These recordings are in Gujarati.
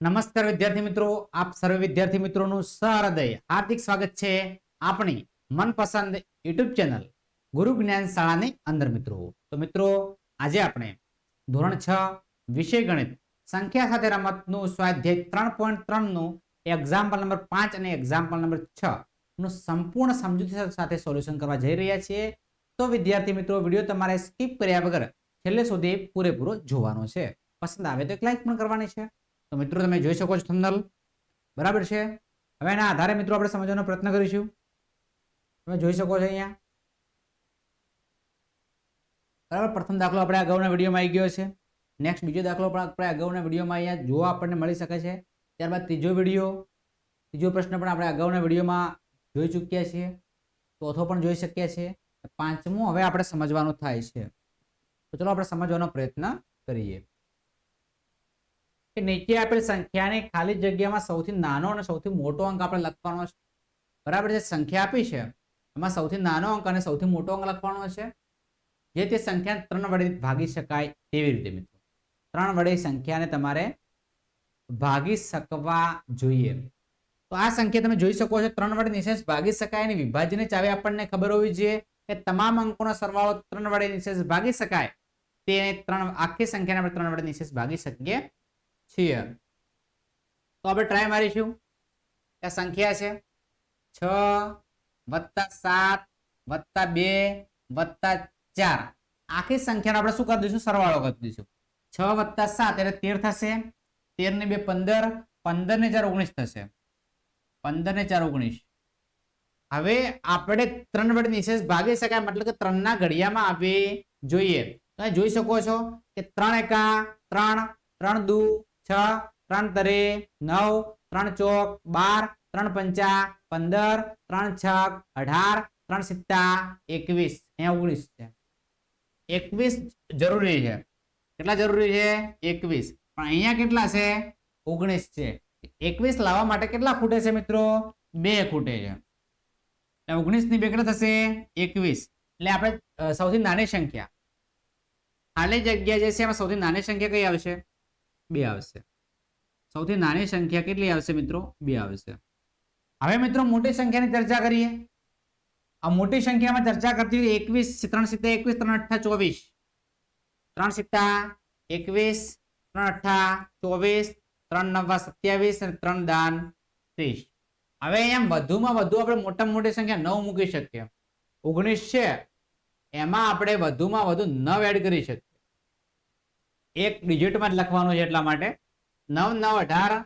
નમસ્કાર વિદ્યાર્થી મિત્રો, આપ સર્વે વિદ્યાર્થી મિત્રોનું સહૃદય હાર્દિક સ્વાગત છે આપણી મનપસંદ યુટ્યુબ ચેનલ ગુરુ જ્ઞાન શાળાની અંદર. મિત્રો આજે આપણે ધોરણ 6 વિષય ગણિત સંખ્યા સાથે રમતનું સ્વાધ્યાય 3.3 નું એક્ઝામ્પલ નંબર 5 અને એક્ઝામ્પલ નંબર 6 નું સંપૂર્ણ સમજૂતી સાથે સોલ્યુશન કરવા જઈ રહ્યા છીએ. તો વિદ્યાર્થી મિત્રો, વિડીયો તમારે સ્કીપ કર્યા વગર છેલ્લે સુધી પૂરેપૂરો જોવાનો છે. પસંદ આવે તો એક લાઈક પણ કરવાની છે. તો મિત્રો તમે જોઈ શકો છો થંબનેલ, બરાબર છે. હવે એના આધારે મિત્રો આપણે સમજવાનો પ્રયત્ન કરીશું. તમે જોઈ શકો છો અહીંયા, બરાબર. પ્રથમ દાખલો આપણે અગાઉના વિડીયોમાં આવી ગયો છે. નેક્સ્ટ બીજો દાખલો પણ આપણે અગાઉના વિડીયોમાં અહીંયા જોવા આપણને મળી શકે છે. ત્યારબાદ ત્રીજો પ્રશ્ન પણ આપણે અગાઉના વિડીયોમાં જોઈ ચૂક્યા છીએ. ચોથો પણ જોઈ શક્યા છીએ. પાંચમો હવે આપણે સમજવાનું થાય છે. તો ચલો આપણે સમજવાનો પ્રયત્ન કરીએ. નીચે આપેલ સંખ્યાને ખાલી જગ્યામાં સૌથી નાનો અને સૌથી મોટો અંક આપણે લખવાનો છે, બરાબર છે. સંખ્યા આપી છે, એમાં સૌથી નાનો અંક અને સૌથી મોટો અંક લખવાનો છે, જે તે સંખ્યાને 3 વડે ભાગી શકાય તેવી રીતે. મિત્રો 3 વડે સંખ્યાને તમારે ભાગી શકવા જોઈએ. તો આ સંખ્યા તમે જોઈ શકો છો 3 વડે નિશેષ ભાગી શકાય અને વિભાજ્યની ચાવી આપણને ખબર હોવી જોઈએ કે તમામ અંકોનો સરવાળો 3 વડે નિશેષ ભાગી શકાય. તે આખી સંખ્યાને આપણે 3 વડે નિશેષ ભાગી શકીએ છીએ. તો આપણે ટ્રાય મારીશું. આ સંખ્યા છે 6 + 7 + 2 + 4. આખી સંખ્યાનો આપણે શું કરી દઈશું? સરવાળો કરી દઈશું. 6 + 7 એટલે 13 થશે. 13 ને 2 15, 15 ને 4 19 થશે. 15 ને 4 19. હવે આપણે 3 વડે નિશેષ ભાગી શકાય, મતલબ કે 3 ના ઘડિયામાં આવવી જોઈએ. તમે જોઈ શકો છો કે 3 એકા 3, 3 દુ 6, 3 તરે 9, 3 ચોક 12, 3 પંચા 15, 3 છક 18, 3 સિત્તા 21. અહીંયા 19 છે. 21 જરૂરી છે. કેટલા જરૂરી છે? 21. પણ અહીંયા કેટલા છે? 19 છે. 21 લાવવા માટે કેટલા ખૂટે છે મિત્રો? 2 ખૂટે છે. 19 ની 2 કેટલા થશે? 21. એટલે આપણે સૌથી નાની સંખ્યા, ખાલી જગ્યા જે છે એમાં સૌથી નાની સંખ્યા કઈ આવશે? 2 આવશે. સૌથી નાની સંખ્યા કેટલી આવશે મિત્રો? 2 આવશે. હવે મિત્રો મોટી સંખ્યાની ચર્ચા કરીએ. આ મોટી સંખ્યામાં ચર્ચા કરતી 21, 3 સિત્તા 21, 3 અઠ્ઠા 24, 3 સિત્તા 21, 3 અઠ્ઠા 24, 3 નવા 27 અને 3 દાન 30. હવે અહીંયા વધુમાં વધુ આપણે મોટામાં મોટી સંખ્યા 9 મૂકી શકીએ. 19 છે, એમાં આપણે વધુમાં વધુ 9 એડ કરી શકીએ. એક ડિજિટમાં જ લખવાનું છે, એટલા માટે 9 9 18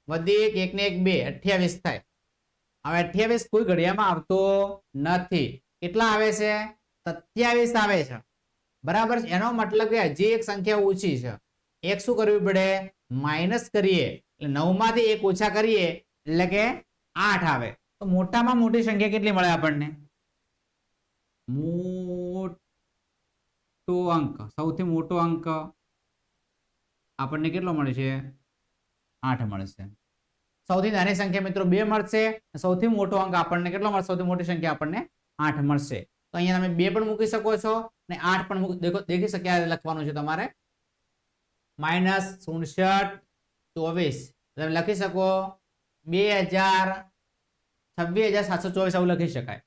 વધી 1 ને 1 2 28 થાય. હવે 28 કોઈ ઘડિયામાં આવતો નથી. કેટલા આવે છે? 27 આવે છે, બરાબર. એનો મતલબ કે હજી એક સંખ્યા ઓછી છે. એક શું કરવી પડે? માઇનસ કરીએ. એટલે 9 માંથી 1 ઓછા કરીએ એટલે કે 8 આવે. તો મોટામાં મોટી સંખ્યા કેટલી મળે આપણને? મોટો અંક, સૌથી મોટો અંક આપણને કેટલો મળે છે? 8 મળશે. સૌથી નાની સંખ્યા મિત્રો 2 મળશે. સૌથી મોટો અંક આપણને કેટલો મળશે? સૌથી મોટી સંખ્યા આપણને 8 મળશે. તો અહીંયા તમે 2 પણ મૂકી શકો છો અને 8 પણ દેખી શક્યા લખવાનું છે તમારે. -69 24 તમે લખી શકો 26,724 આવું લખી શકાય.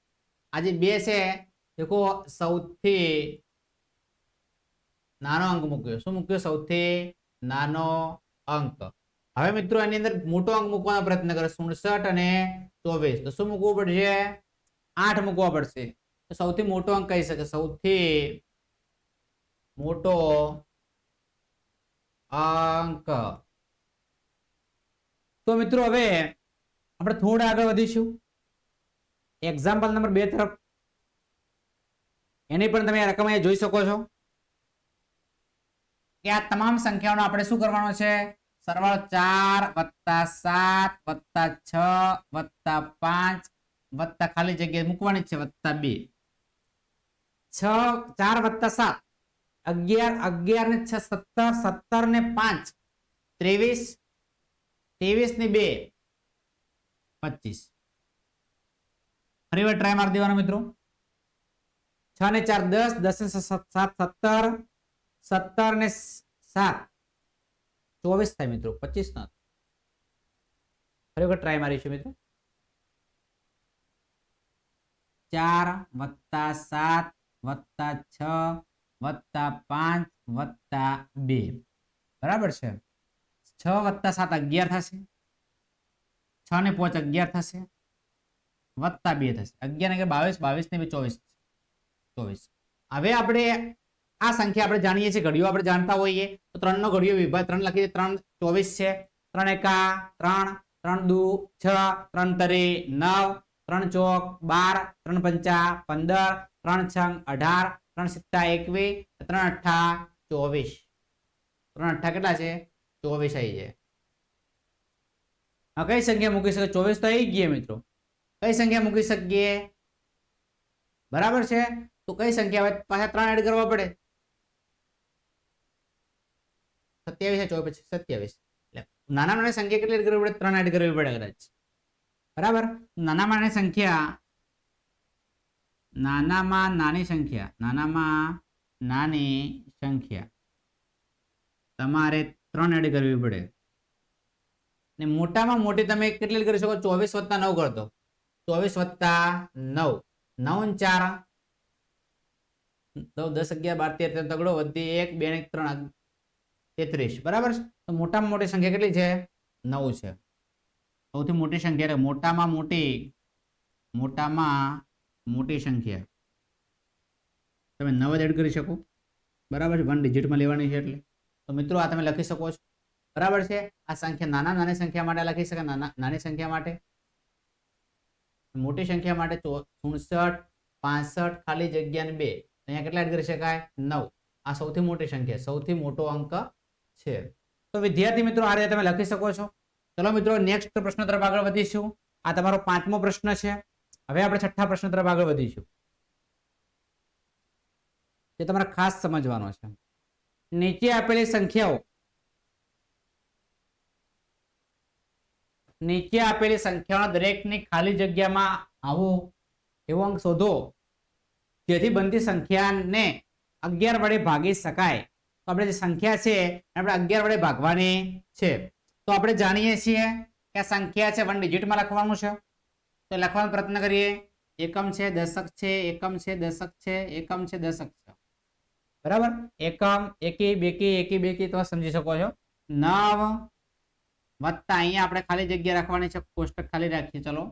આજે 2 છે, દેખો સૌથી નાનો અંક મૂક્યો. શું મૂક્યો? સૌથી નાનો અંક. હવે મિત્રો એની અંદર મોટો અંક મૂકવાનો પ્રયત્ન કરો. 67 અને 24. તો શું મૂકવું પડશે? 8 મૂકવા પડશે. તો સૌથી મોટો અંક કહી શકે, સૌથી મોટો અંક. તો મિત્રો હવે આપણે થોડા આગળ વધીશું એક્ઝામ્પલ નંબર 2 તરફ. એની પણ તમે રકમ અહીંયા જોઈ શકો છો કે આ તમામ સંખ્યાઓનો આપણે શું કરવાનો છે? સરવાળો 4 + 7 + 6 + 5 ખાલી જગ્યા મૂકવાની છે +2. 4 + 7 11, 11 ને 6 17, 17 ને 5 23, 23 ને 2 25. ફરીવાર ટ્રાય મારી દેવાનો મિત્રો. 6 ને 4 10, 10 ને 7 17, 17 ને 7 24 થાય મિત્રો, 25 ન ખરેખર ટ્રાય મારીશું મિત્રો. 4 + 7 + 6 + 5 + 2 બરાબર છે. 6 + 7 11 થશે, 6 ને 5 11 થશે, +2 થશે, 11 ને 22, 22 ને 24, 24. હવે આપણે આ સંખ્યા આપણે જાણીએ છીએ, ઘડીઓ આપણે જાણતા હોઈએ તો 3 નો ઘડીઓ વિભાગ 3 લખીએ, 3 24 છે, 3 એકા 3, 3 દુ 6, 3 તરી 9, 3 ચોક 12, 3 પંચા 15, 3 છંગ 18, 3 સિત્તા 21, 3 અઠ્ઠા 24. 3 અઠ્ઠા કેટલા છે? 24 આવી જાય. કઈ સંખ્યા મૂકી શકે? 24 તો આવી ગઈ મિત્રો. કઈ સંખ્યા મૂકી શકીએ? બરાબર છે. તો કઈ સંખ્યા પાછા 3 એડ કરવા પડે. 27 છે, 24 27. એટલે નાની સંખ્યા કેટલી એડ કરવી પડે? 3 એડ કરવી પડે કદાચ. બરાબર. નાનામાં નાની સંખ્યા તમારે 3 એડ કરવી પડે. ને મોટામાં મોટી તમે કેટલી કરી શકો? 24 + 9 કરતો. 24 + 9, 9 × 4 9, 10, 11, 12, 13 તગડો વધી 1, 2 ને 3 33. બરાબર. તો મોટામાં મોટી સંખ્યા કેટલી છે? 9 છે. સૌથી મોટી સંખ્યા, મોટામાં મોટી સંખ્યા તમે 9 એડ કરી શકો. બરાબર. 1 ડિજિટમાં લેવાની છે એટલે. તો મિત્રો આ તમે લખી શકો છો. બરાબર છે. આ સંખ્યા નાની સંખ્યા માટે લખી શકાય, નાની સંખ્યા માટે. મોટી સંખ્યા માટે 64, 65 ખાલી જગ્યા 2. અહીંયા કેટલા એડ કરી શકાય? 9. આ સૌથી મોટી સંખ્યા, સૌથી મોટો અંક છે. તો વિદ્યાર્થી મિત્રો આ રીતે તમે લખી શકો છો. ચલો મિત્રો નેક્સ્ટ પ્રશ્ન તરફ આગળ વધીશું. આ તમારો 5મો પ્રશ્ન છે. હવે આપણે 6થા પ્રશ્ન તરફ આગળ વધીશું. જે તમારે ખાસ સમજવાનો છે. નીચે આપેલી સંખ્યાઓ દરેકની ખાલી જગ્યામાં આવો એવો અંક શોધો જેથી બનતી સંખ્યાને 11 વડે ભાગી શકાય. તો આપણે જે સંખ્યા છે આપણે 11 વડે ભાગવાની છે. તો આપણે જાણીએ છીએ કે આ સંખ્યા છે 1 ડિજિટમાં લખવાનું છે. તો લખવાનો પ્રયત્ન કરીએ. એકમ છે, દશક છે, એકમ છે, દશક છે, એકમ છે, દશક છે. બરાબર. એકમ, એકી, બેકી તો સમજી શકો છો. 9 વત્તા અહીંયા આપણે ખાલી જગ્યા રાખવાની છે, કોષ્ટક ખાલી રાખીએ. ચલો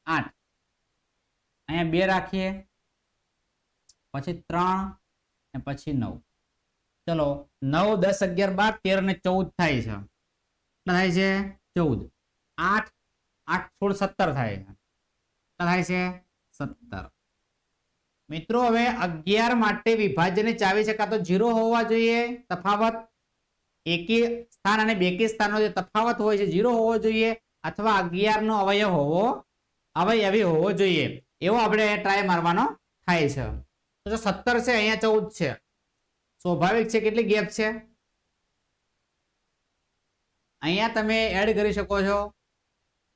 8, અહીંયા 2 રાખીએ, પછી 3 અને પછી 9. ચલો 9, 10, 11, 12, 13 ને 14 થાય છે. કેટલા થાય છે? 14. 8, 8, 16, 17 થાય છે. કેટલા થાય છે? 17. મિત્રો હવે 11 માટે વિભાજ્યની ચાવી છે કાં તો 0 હોવા જોઈએ તફાવત, એકી સ્થાન અને બેકી સ્થાનનો જે તફાવત હોય છે 0 હોવો જોઈએ, અથવા 11 નો અવયવી હોવો જોઈએ. એવો આપણે ટ્રાય મારવાનો થાય છે. તો જો 17 છે, અહીંયા 14 છે, સ્વાભાવિક છે કેટલી ગેપ છે? અહીંયા તમે એડ કરી શકો છો,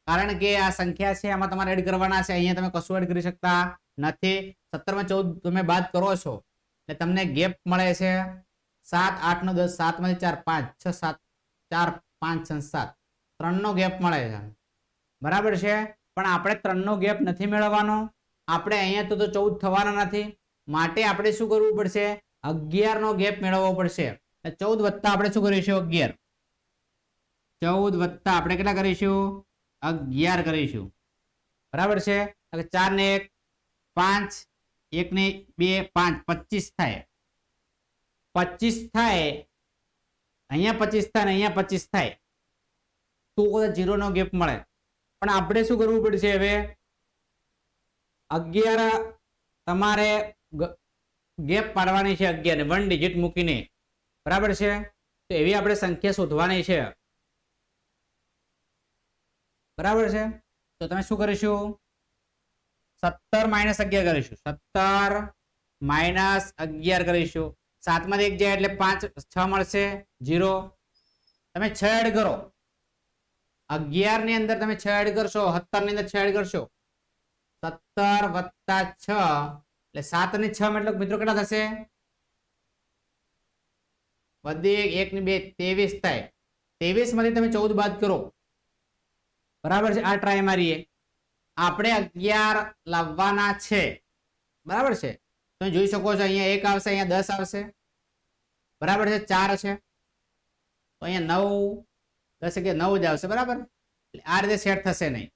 કારણ કે આ સંખ્યા છે આમાં તમારે એડ કરવાના છે. અહીંયા તમે કશું એડ કરી શકતા નથી. 17 માં 14 તમે બાદ કરો છો એટલે તમને ગેપ મળે છે 7, 8 નો 10, 7 માંથી 4, 5, 6, 7, 4, 5, 6, 7, 3 નો ગેપ મળે છે. બરાબર છે. પણ આપણે 3 નો ગેપ નથી મેળવવાનો. આપણે અહીંયા તો 14 થવાના નથી. માટે આપણે શું કરવું પડશે? 11 નો ગેપ મેળવવો પડશે. 14 વત્તા આપણે શું કરીશું? 11. 14 વત્તા આપણે કેટલા કરીશું? 11 કરીશું. બરાબર છે. 4 ને 1 5, 1 ને 2 5, 25 થાય. 25 થાય, અહીંયા 25 થાય, અહીંયા 25 થાય તો 0 નો ગેપ મળે. પણ આપણે શું કરવું પડશે? હવે 11 તમારે ગેપ પાડવાની છે, 11 ને 1 ડિજિટ મૂકીને. બરાબર છે. તો એવી આપણે સંખ્યા શોધવાની છે. બરાબર છે. તો તમે શું કરીશું? 17 - 11 કરીશું. 17 - 11 કરીશું. 7 માંથી 1 જાય એટલે 5, 6 મળશે 0. તમે 6 એડ કરો. 11 ની અંદર તમે 6 એડ કરશો, 17 ની અંદર 6 એડ કરશો. 17 વત્તા 6 એટલે 7 અને 6 મતલબ મિત્રો કેટલા થશે? વધી 1 ને 2 23 થાય. 23 માંથી તમે 14 બાદ કરો, બરાબર છે. આ ટ્રાય મારીએ. આપણે 11 લાવવાના છે, બરાબર છે. તમે જોઈ શકો છો અહીંયા 1 આવશે, અહીંયા 10 આવશે, બરાબર છે. 4 છે તો અહીંયા 9 10 કે 9 જ આવશે, બરાબર. આ રીતે સેટ થશે નહીં.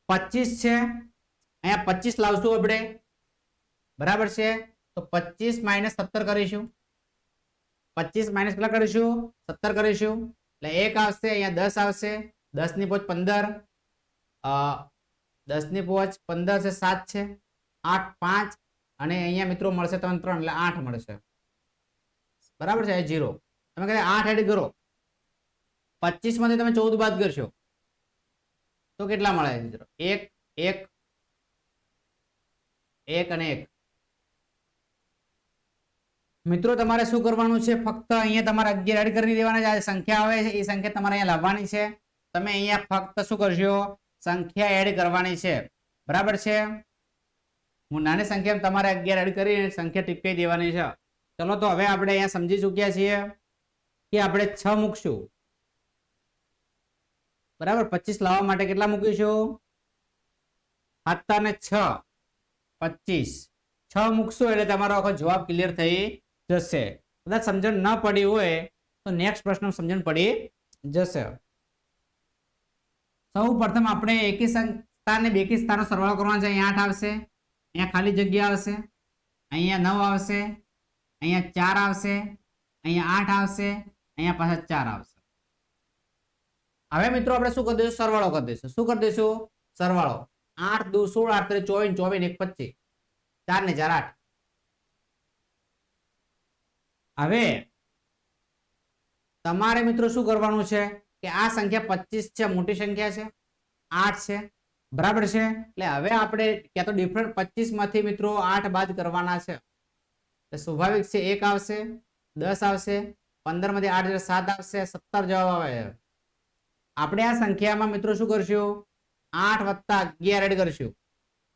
25 છે, અહીંયા 25 લાવશું આપણે, બરાબર છે. તો 25 માઇનસ 17 કરીશું. 25 માઇનસ કેટલા કરીશું? 17 કરીશું. એટલે 1 આવશે, અહીંયા 10 આવશે, 10 ની પહોંચ 15, 10 ની પહોંચ 15 છે, 7 છે, 8 5 અને અહીંયા મિત્રો મળશે તમને 3 એટલે 8 મળશે, બરાબર છે. 0 તમે કહે 8 એડ કરો, 25 માંથી તમે 14 બાદ કરશો તો કેટલા મળે મિત્રો? 1 1 1 અને 1. મિત્રો તમારે શું કરવાનું છે? ફક્ત અહીંયા તમારે 11 એડ કરી દેવાના છે. આ સંખ્યા આવે છે એ સંખ્યા તમારે અહીંયા લાવવાની છે. તમે અહીંયા ફક્ત શું કરશો? સંખ્યા એડ કરવાની છે, બરાબર છે. હું નાની સંખ્યા તમારે 11 એડ કરીને સંખ્યા ટીપી દેવાની છે. ચલો તો હવે આપણે અહીંયા સમજી ચૂક્યા છીએ કે આપણે 6 મૂકશું, બરાબર. 25 લાવવા માટે કેટલા મૂકીશું? 7 અને 6 25. 6 મૂકશો એટલે તમારો આખો જવાબ ક્લિયર થઈ જશે. કદાચ સમજણ ન પડી હોય તો નેક્સ્ટ પ્રશ્ન સમજણ પડી જશે. સૌ પ્રથમ આપણે એકી સ્થાન ને બેકી સ્થાનનો સરવાળો કરવાનો છે. અહીંયા 8 આવશે, અહીંયા ખાલી જગ્યા આવશે, અહીંયા 9 આવશે, અહીંયા 4 આવશે, અહીંયા 8 આવશે, અહીંયા પાછા 4 આવશે. હવે મિત્રો આપણે શું કરી દઈશું? સરવાળો કરી દઈશું. શું કરી દઈશું? સરવાળો. 8 2 16 8 24 24 1 25, 4 ને 4 8. હવે તમારે મિત્રો શું કરવાનું છે કે આ સંખ્યા 25 છે, મોટી સંખ્યા છે, 8 છે, બરાબર છે. એટલે હવે આપણે ક્યાં તો ડિફરન્ટ 25 માંથી મિત્રો 8 બાદ કરવાના છે. સ્વાભાવિક છે 1 આવશે, 10 આવશે, 15 માંથી 8 એટલે 7 આવશે, 17 જવાબ આવે. આપણે આ સંખ્યામાં મિત્રો શું કરશું? 8 વત્તા 11 એડ કરશું,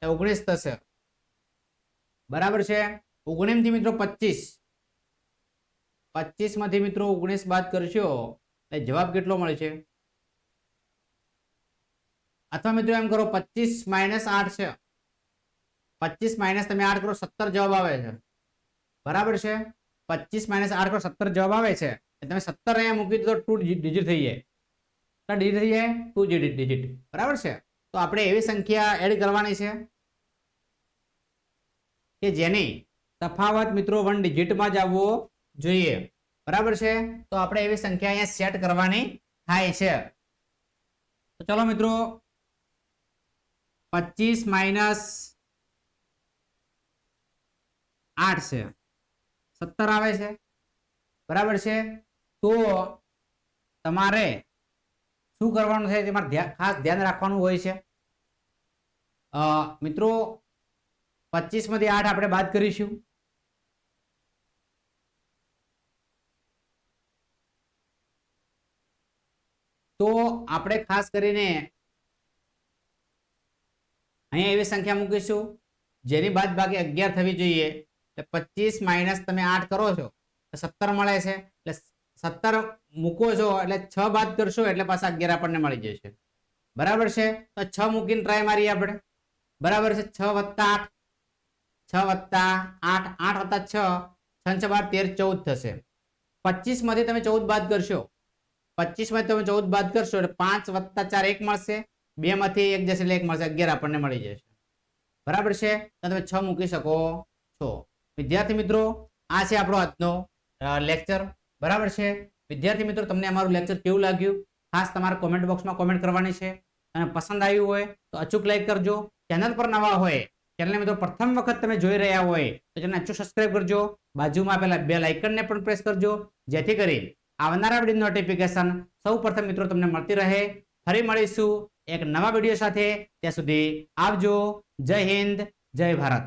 19 થશે, બરાબર છે. 19 થી મિત્રો 25, 25 માંથી મિત્રો 19 બાદ કરશો એટલે જવાબ કેટલો મળે છે? અથવા મિત્રો એમ કરો 25 માઇનસ 8 છે, 25 માઇનસ તમે 8 કરો 17 જવાબ આવે છે, બરાબર છે. 25 માઇનસ 8 કરો 17 જવાબ આવે છે. તમે 17 અહીંયા મૂકી દો તો 2 ડિજિટ થઈ જાય. કેટલા ડિજિટ થઈ જાય? 2 ડિજિટ, બરાબર છે. તો આપણે એવી સંખ્યા એડ કરવાની છે કે જેની તફાવત મિત્રો 1 ડિજિટમાં જ આવવો જોઈએ, બરાબર છે. તો આપણે એવી સંખ્યા અહીંયા સેટ કરવાની થાય છે. તો ચલો મિત્રો 25 માઇનસ 8 છે, 17 આવે છે, બરાબર છે. તો તમારે શું કરવાનું છે? તમારે ખાસ ધ્યાન રાખવાનું હોય છે મિત્રો. 25 માંથી 8 આપણે બાદ કરીશું. તો આપણે ખાસ કરીને અહીંયા એવી સંખ્યા મૂકીશું જેની બાદ બાકી 11 થવી જોઈએ. એટલે 25 માઇનસ તમે 8 કરો છો 17 મળે છે. એટલે 17 મૂકો છો એટલે 6 બાદ કરશો એટલે પાછા 11 આપણને મળી જશે, બરાબર છે. તો 6 મૂકીને ટ્રાય મારીએ આપણે, બરાબર છે. 6 વત્તા 8, 6 વત્તા 8, 8 વત્તા 6, 6 12 13 14 થશે. 25 માંથી તમે 14 બાદ કરશો, 25 માંથી તમે 14 બાદ કરશો એટલે 5 વત્તા 4 1 મળશે, 2 માંથી 1 જશે એટલે 1 મળશે, 11 આપણને મળી જશે, બરાબર છે. તો તમે 6 મૂકી શકો છો. વિદ્યાર્થી મિત્રો આ છે આપણો આજનો લેક્ચર, બરાબર છે. વિદ્યાર્થી મિત્રો તમને અમારું લેક્ચર કેવું લાગ્યું ખાસ તમારે કોમેન્ટ બોક્સમાં કોમેન્ટ કરવાની છે. અને પસંદ આવ્યું હોય તો અચૂક લાઈક કરજો. ચેનલ પર નવા હોય, ચેનલને મિત્રો પ્રથમ વખત તમે જોઈ રહ્યા હોય તો ચેનલ અચૂક સબસ્ક્રાઇબ કરજો. બાજુમાં આપેલા બેલ આઇકનને પણ પ્રેસ કરજો જેથી કરી આવનારા વિડીયો નોટિફિકેશન સૌપ્રથમ મિત્રો તમને મળતી રહે. ફરી મળીશું એક નવા વિડીયો સાથે. ત્યાં સુધી આવજો. જય હિન્દ, જય ભારત.